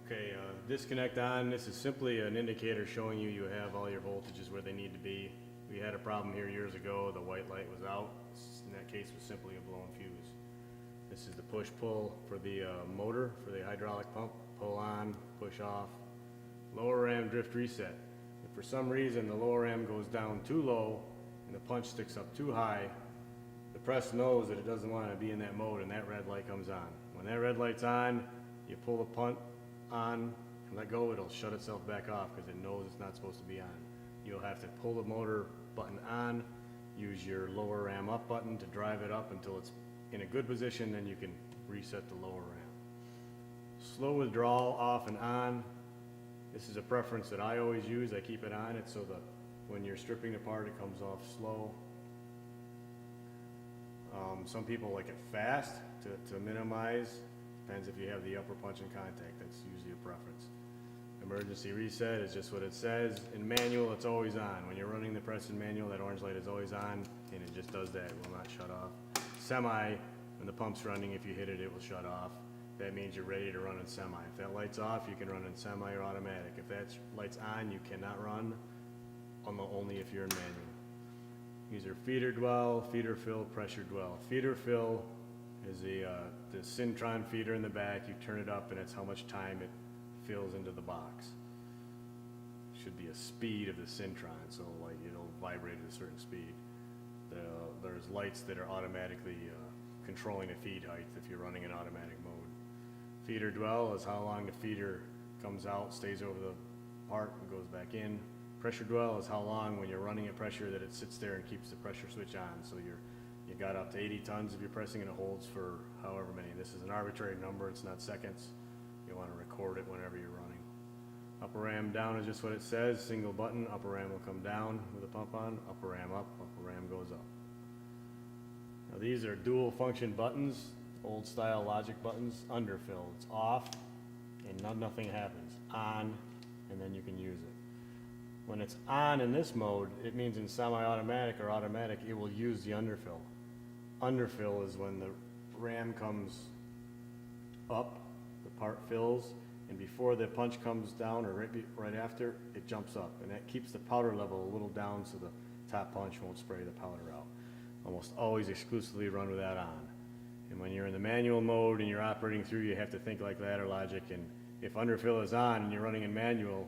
Okay, disconnect on. This is simply an indicator showing you have all your voltages where they need to be. We had a problem here years ago. The white light was out. In that case, it was simply a blown fuse. This is the push-pull for the motor, for the hydraulic pump. Pull on, push off. Lower ram drift reset. If for some reason the lower ram goes down too low and the punch sticks up too high, the press knows that it doesn't want to be in that mode, and that red light comes on. When that red light's on, you pull the punt on and let go, it'll shut itself back off because it knows it's not supposed to be on. You'll have to pull the motor button on, use your lower ram up button to drive it up until it's in a good position, then you can reset the lower ram. Slow withdrawal off and on. This is a preference that I always use. I keep it on. It's so that when you're stripping apart, it comes off slow. Some people like it fast to minimize. Depends if you have the upper punch in contact. That's usually a preference. Emergency reset is just what it says. In manual, it's always on. When you're running the press in manual, that orange light is always on, and it just does that. It will not shut off. Semi, when the pump's running, if you hit it, it will shut off. That means you're ready to run in semi. If that light's off, you can run in semi or automatic. If that light's on, you cannot run, only if you're in manual. These are feeder dwell, feeder fill, pressure dwell. Feeder fill is the Syntron feeder in the back. You turn it up and it's how much time it fills into the box. Should be a speed of the Syntron, so like it'll vibrate at a certain speed. There's lights that are automatically controlling the feed height if you're running in automatic mode. Feeder dwell is how long the feeder comes out, stays over the part and goes back in. Pressure dwell is how long when you're running at pressure that it sits there and keeps the pressure switch on. So you got up to 80 tons if you're pressing and it holds for however many. This is an arbitrary number, it's not seconds. You want to record it whenever you're running. Upper ram down is just what it says, single button. Upper ram will come down with the pump on, upper ram up, upper ram goes up. Now these are dual function buttons, old style logic buttons. Underfill, it's off and nothing happens. On, and then you can use it. When it's on in this mode, it means in semi-automatic or automatic, it will use the underfill. Underfill is when the ram comes up, the part fills, and before the punch comes down or right after, it jumps up. And that keeps the powder level a little down so the top punch won't spray the powder out. Almost always exclusively run with that on. And when you're in the manual mode and you're operating through, you have to think like ladder logic. And if underfill is on and you're running in manual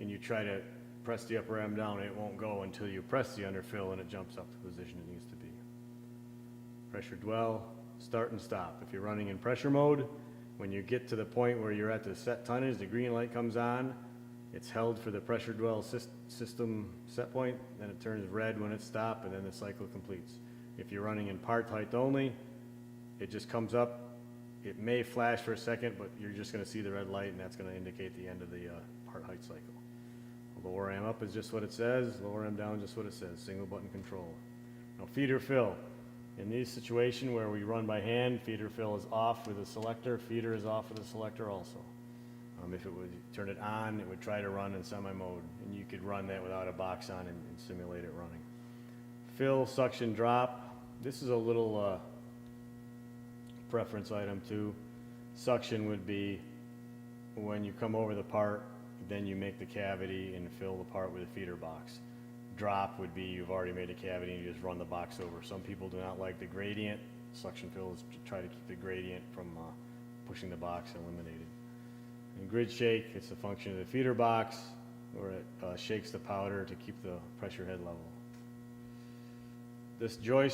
and you try to press the upper ram down, it won't go until you press the underfill and it jumps up to the position it needs to be. Pressure dwell, start and stop. If you're running in pressure mode, when you get to the point where you're at the set tonnage, the green light comes on, it's held for the pressure dwell system set point, then it turns red when it's stopped, and then the cycle completes. If you're running in part height only, it just comes up. It may flash for a second, but you're just going to see the red light, and that's going to indicate the end of the part height cycle. Lower ram up is just what it says, lower ram down just what it says, single button control. Now feeder fill. In this situation where we run by hand, feeder fill is off with the selector, feeder is off with the selector also. If it would turn it on, it would try to run in semi mode, and you could run that without a box on and simulate it running. Fill, suction, drop. This is a little preference item too. Suction would be when you come over the part, then you make the cavity and fill the part with a feeder box. Drop would be you've already made a cavity and you just run the box over. Some people do not like the gradient. Suction fill is to try to keep the gradient from pushing the box eliminated. And grid shake, it's a function of the feeder box where it shakes the powder to keep the pressure head level. This joist